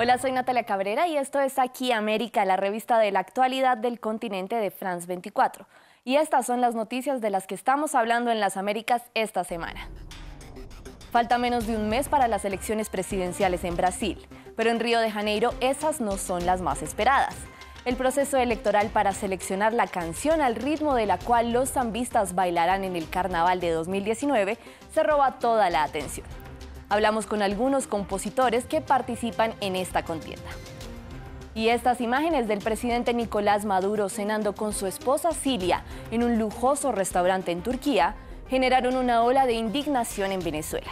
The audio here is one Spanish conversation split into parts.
Hola, soy Natalia Cabrera y esto es Aquí América, la revista de la actualidad del continente de France 24. Y estas son las noticias de las que estamos hablando en las Américas esta semana. Falta menos de un mes para las elecciones presidenciales en Brasil, pero en Río de Janeiro esas no son las más esperadas. El proceso electoral para seleccionar la canción al ritmo de la cual los sambistas bailarán en el Carnaval de 2019 se roba toda la atención. Hablamos con algunos compositores que participan en esta contienda. Y estas imágenes del presidente Nicolás Maduro cenando con su esposa Cilia en un lujoso restaurante en Turquía generaron una ola de indignación en Venezuela.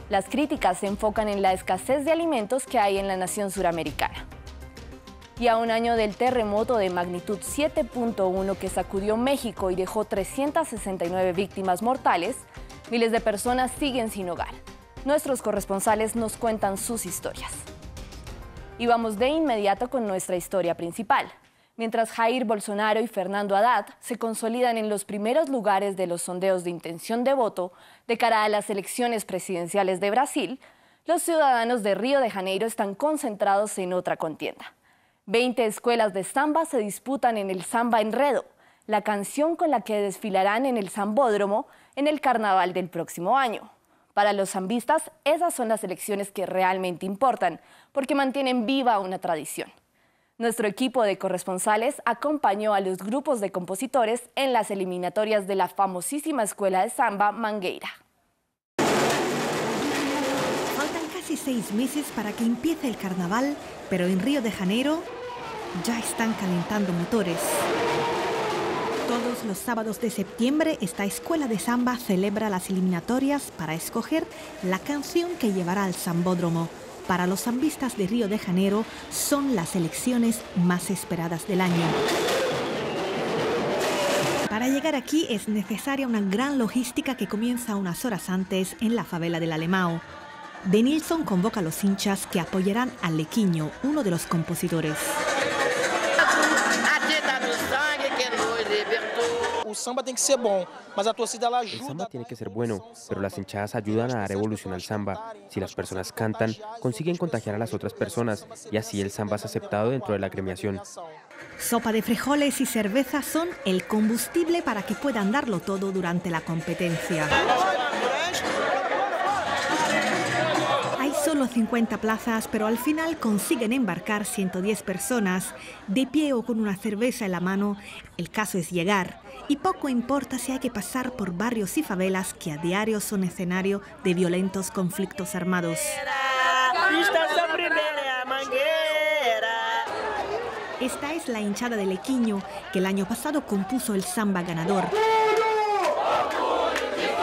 Las críticas se enfocan en la escasez de alimentos que hay en la nación suramericana. Y a un año del terremoto de magnitud 7.1 que sacudió México y dejó 369 víctimas mortales, miles de personas siguen sin hogar. Nuestros corresponsales nos cuentan sus historias. Y vamos de inmediato con nuestra historia principal. Mientras Jair Bolsonaro y Fernando Haddad se consolidan en los primeros lugares de los sondeos de intención de voto de cara a las elecciones presidenciales de Brasil, los ciudadanos de Río de Janeiro están concentrados en otra contienda. 20 escuelas de samba se disputan en el Samba Enredo, la canción con la que desfilarán en el Sambódromo en el carnaval del próximo año. Para los sambistas, esas son las elecciones que realmente importan, porque mantienen viva una tradición. Nuestro equipo de corresponsales acompañó a los grupos de compositores en las eliminatorias de la famosísima escuela de samba Mangueira. Faltan casi 6 meses para que empiece el carnaval, pero en Río de Janeiro ya están calentando motores. Todos los sábados de septiembre, esta escuela de samba celebra las eliminatorias para escoger la canción que llevará al Sambódromo. Para los sambistas de Río de Janeiro, son las elecciones más esperadas del año. Para llegar aquí es necesaria una gran logística que comienza unas horas antes en la favela del Alemão. Denilson convoca a los hinchas que apoyarán a Lequinho, uno de los compositores. El samba tiene que ser bueno, pero las hinchadas ayudan a dar evolución al samba. Si las personas cantan, consiguen contagiar a las otras personas y así el samba es aceptado dentro de la agremiación. Sopa de frijoles y cerveza son el combustible para que puedan darlo todo durante la competencia. Hay solo 50 plazas, pero al final consiguen embarcar 110 personas, de pie o con una cerveza en la mano. El caso es llegar. Y poco importa si hay que pasar por barrios y favelas que a diario son escenario de violentos conflictos armados. Esta es la hinchada de Lequinho, que el año pasado compuso el samba ganador.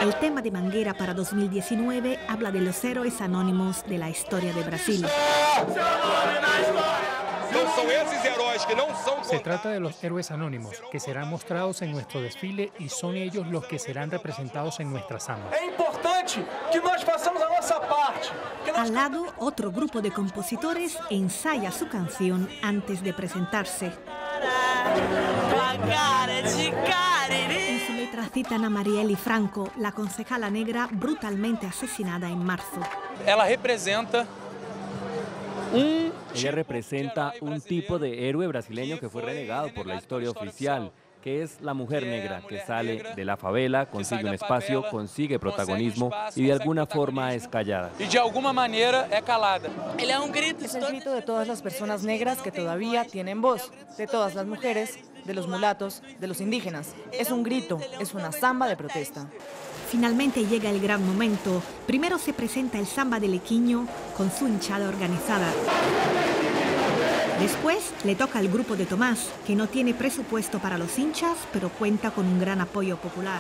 El tema de Mangueira para 2019 habla de los héroes anónimos de la historia de Brasil. Se trata de los héroes anónimos que serán mostrados en nuestro desfile y son ellos los que serán representados en nuestra samba. Al lado, otro grupo de compositores ensaya su canción antes de presentarse. En su letra citan a Marielle Franco, la concejala negra brutalmente asesinada en marzo. Ella representa un tipo de héroe brasileño que fue renegado por la historia oficial, que es la mujer negra que sale de la favela, consigue un espacio, consigue protagonismo y de alguna forma es callada. Es el grito de todas las personas negras que todavía tienen voz, de todas las mujeres, de los mulatos, de los indígenas. Es un grito, es una samba de protesta. Finalmente llega el gran momento. Primero se presenta el samba de Lequinho con su hinchada organizada. Después le toca al grupo de Tomás, que no tiene presupuesto para los hinchas, pero cuenta con un gran apoyo popular.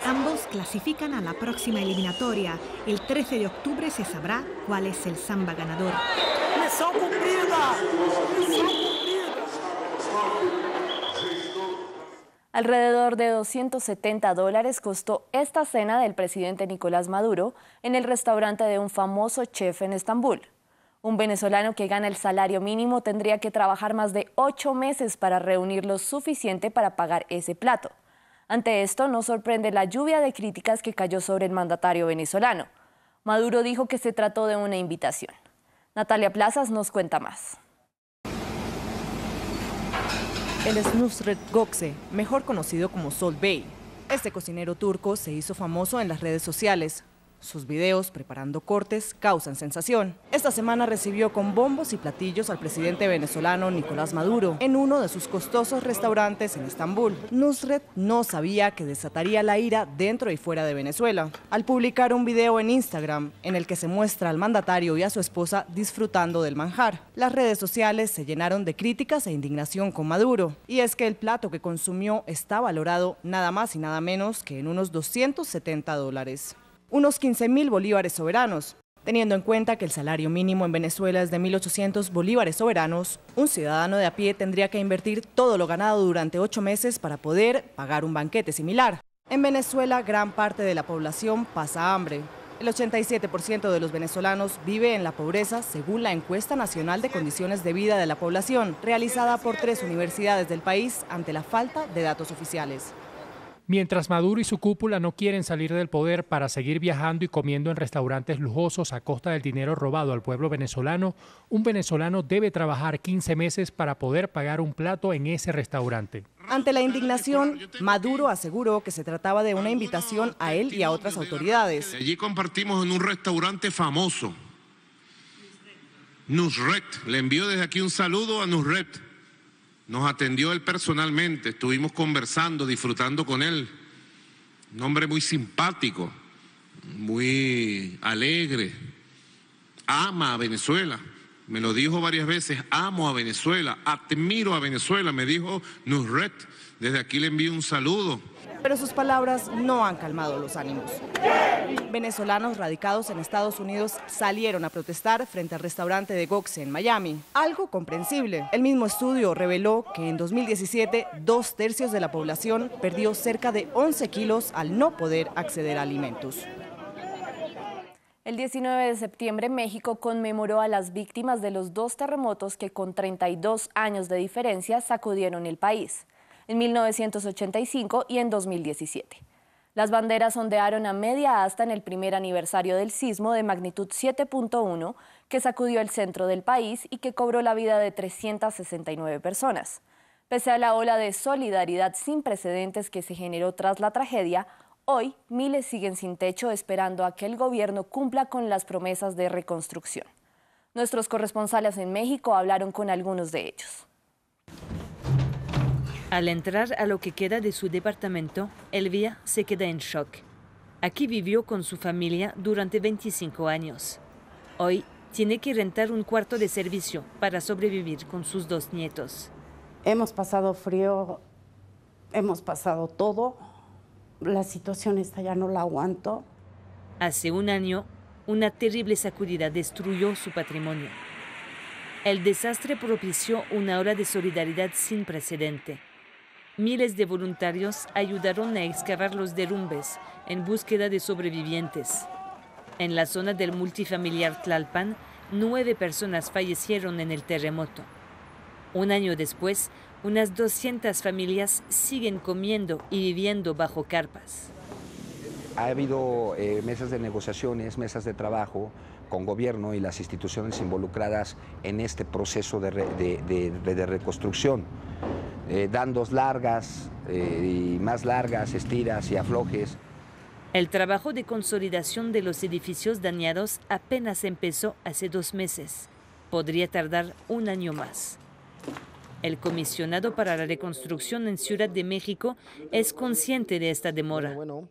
Ambos clasifican a la próxima eliminatoria. El 13 de octubre se sabrá cuál es el samba ganador. ¡Misión cumplida! ¡Misión cumplida! Alrededor de $270 costó esta cena del presidente Nicolás Maduro en el restaurante de un famoso chef en Estambul. Un venezolano que gana el salario mínimo tendría que trabajar más de 8 meses para reunir lo suficiente para pagar ese plato. Ante esto, no sorprende la lluvia de críticas que cayó sobre el mandatario venezolano. Maduro dijo que se trató de una invitación. Natalia Plazas nos cuenta más. Él es Nusret Gökçe, mejor conocido como Salt Bey. Este cocinero turco se hizo famoso en las redes sociales. Sus videos preparando cortes causan sensación. Esta semana recibió con bombos y platillos al presidente venezolano Nicolás Maduro en uno de sus costosos restaurantes en Estambul. Nusret no sabía que desataría la ira dentro y fuera de Venezuela al publicar un video en Instagram en el que se muestra al mandatario y a su esposa disfrutando del manjar. Las redes sociales se llenaron de críticas e indignación con Maduro. Y es que el plato que consumió está valorado nada más y nada menos que en unos $270. Unos 15.000 bolívares soberanos. Teniendo en cuenta que el salario mínimo en Venezuela es de 1.800 bolívares soberanos, un ciudadano de a pie tendría que invertir todo lo ganado durante 8 meses para poder pagar un banquete similar. En Venezuela, gran parte de la población pasa hambre. El 87% de los venezolanos vive en la pobreza, según la encuesta nacional de condiciones de vida de la población, realizada por 3 universidades del país ante la falta de datos oficiales. Mientras Maduro y su cúpula no quieren salir del poder para seguir viajando y comiendo en restaurantes lujosos a costa del dinero robado al pueblo venezolano, un venezolano debe trabajar 15 meses para poder pagar un plato en ese restaurante. Ante la indignación, Maduro aseguró que se trataba de una invitación a él y a otras autoridades. Allí compartimos en un restaurante famoso, Nusret. Le envío desde aquí un saludo a Nusret. Nos atendió él personalmente, estuvimos conversando, disfrutando con él. Un hombre muy simpático, muy alegre, ama a Venezuela. Me lo dijo varias veces, amo a Venezuela, admiro a Venezuela, me dijo Nusret. Desde aquí le envío un saludo. Pero sus palabras no han calmado los ánimos. Venezolanos radicados en Estados Unidos salieron a protestar frente al restaurante de Gökçe en Miami. Algo comprensible. El mismo estudio reveló que en 2017 2/3 de la población perdió cerca de 11 kilos al no poder acceder a alimentos. El 19 de septiembre, México conmemoró a las víctimas de los 2 terremotos que con 32 años de diferencia sacudieron el país, en 1985 y en 2017. Las banderas ondearon a media asta en el primer aniversario del sismo de magnitud 7.1 que sacudió el centro del país y que cobró la vida de 369 personas. Pese a la ola de solidaridad sin precedentes que se generó tras la tragedia, hoy miles siguen sin techo esperando a que el gobierno cumpla con las promesas de reconstrucción. Nuestros corresponsales en México hablaron con algunos de ellos. Al entrar a lo que queda de su departamento, Elvia se queda en shock. Aquí vivió con su familia durante 25 años. Hoy tiene que rentar un cuarto de servicio para sobrevivir con sus 2 nietos. Hemos pasado frío, hemos pasado todo. La situación esta ya no la aguanto. Hace un año, una terrible sacudida destruyó su patrimonio. El desastre propició una ola de solidaridad sin precedente. Miles de voluntarios ayudaron a excavar los derrumbes en búsqueda de sobrevivientes. En la zona del multifamiliar Tlalpan, 9 personas fallecieron en el terremoto. Un año después, unas 200 familias siguen comiendo y viviendo bajo carpas. Ha habido mesas de negociaciones, mesas de trabajo con gobierno y las instituciones involucradas en este proceso de reconstrucción. Dando largas y más largas, estiras y aflojes. El trabajo de consolidación de los edificios dañados apenas empezó hace 2 meses. Podría tardar un año más. El comisionado para la reconstrucción en Ciudad de México es consciente de esta demora. Bueno,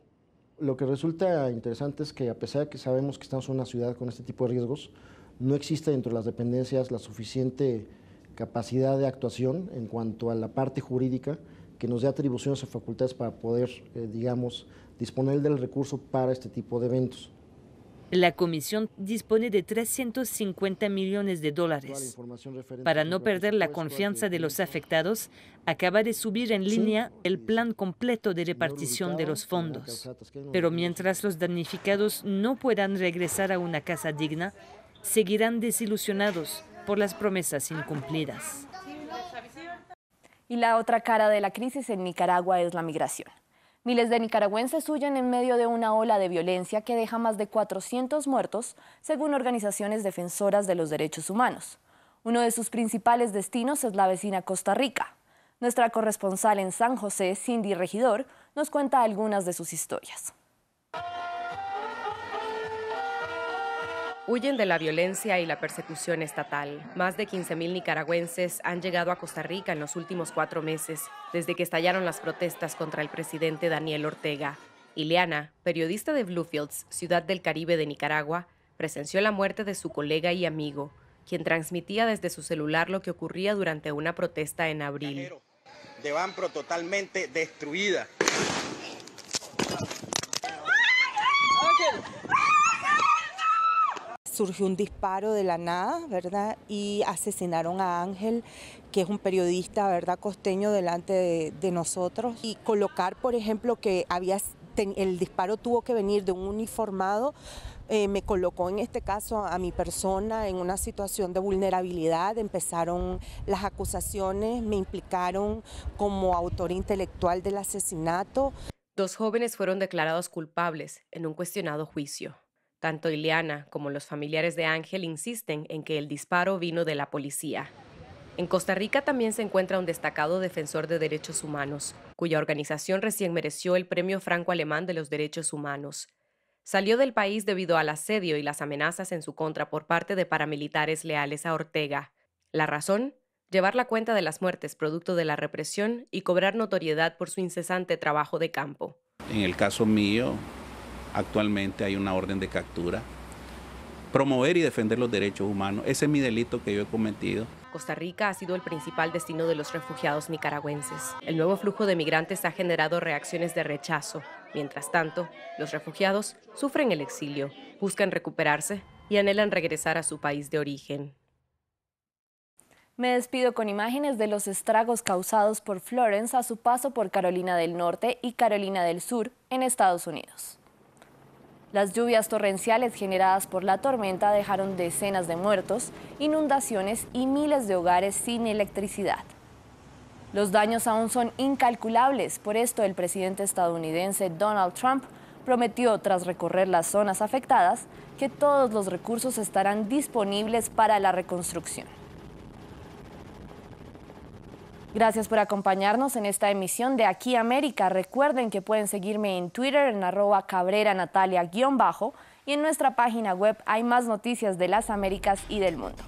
lo que resulta interesante es que a pesar de que sabemos que estamos en una ciudad con este tipo de riesgos, no existe dentro de las dependencias la suficiente capacidad de actuación en cuanto a la parte jurídica que nos dé atribuciones o facultades para poder, disponer del recurso para este tipo de eventos. La comisión dispone de $350 millones. Para no perder la confianza de los afectados, acaba de subir en línea el plan completo de repartición de los fondos. Pero mientras los damnificados no puedan regresar a una casa digna, seguirán desilusionados por las promesas incumplidas. Y la otra cara de la crisis en Nicaragua es la migración. Miles de nicaragüenses huyen en medio de una ola de violencia que deja más de 400 muertos, según organizaciones defensoras de los derechos humanos. Uno de sus principales destinos es la vecina Costa Rica. Nuestra corresponsal en San José, Cindy Regidor, nos cuenta algunas de sus historias. Huyen de la violencia y la persecución estatal. Más de 15,000 nicaragüenses han llegado a Costa Rica en los últimos 4 meses, desde que estallaron las protestas contra el presidente Daniel Ortega. Ileana, periodista de Bluefields, ciudad del Caribe de Nicaragua, presenció la muerte de su colega y amigo, quien transmitía desde su celular lo que ocurría durante una protesta en abril. De Banpro totalmente destruida. Surgió un disparo de la nada, ¿verdad? Y asesinaron a Ángel, que es un periodista, ¿verdad?, costeño, delante de nosotros. Y colocar, por ejemplo, que el disparo tuvo que venir de un uniformado, me colocó en este caso a mi persona en una situación de vulnerabilidad. Empezaron las acusaciones, me implicaron como autor intelectual del asesinato. 2 jóvenes fueron declarados culpables en un cuestionado juicio. Tanto Ileana como los familiares de Ángel insisten en que el disparo vino de la policía. En Costa Rica también se encuentra un destacado defensor de derechos humanos, cuya organización recién mereció el Premio Franco-Alemán de los Derechos Humanos. Salió del país debido al asedio y las amenazas en su contra por parte de paramilitares leales a Ortega. La razón: llevar la cuenta de las muertes producto de la represión y cobrar notoriedad por su incesante trabajo de campo. En el caso mío, actualmente hay una orden de captura. Promover y defender los derechos humanos, ese es mi delito que yo he cometido. Costa Rica ha sido el principal destino de los refugiados nicaragüenses. El nuevo flujo de migrantes ha generado reacciones de rechazo. Mientras tanto, los refugiados sufren el exilio, buscan recuperarse y anhelan regresar a su país de origen. Me despido con imágenes de los estragos causados por Florence a su paso por Carolina del Norte y Carolina del Sur en Estados Unidos. Las lluvias torrenciales generadas por la tormenta dejaron decenas de muertos, inundaciones y miles de hogares sin electricidad. Los daños aún son incalculables, por esto el presidente estadounidense Donald Trump prometió, tras recorrer las zonas afectadas, que todos los recursos estarán disponibles para la reconstrucción. Gracias por acompañarnos en esta emisión de Aquí América. Recuerden que pueden seguirme en Twitter en @CabreraNatalia_ y en nuestra página web hay más noticias de las Américas y del mundo.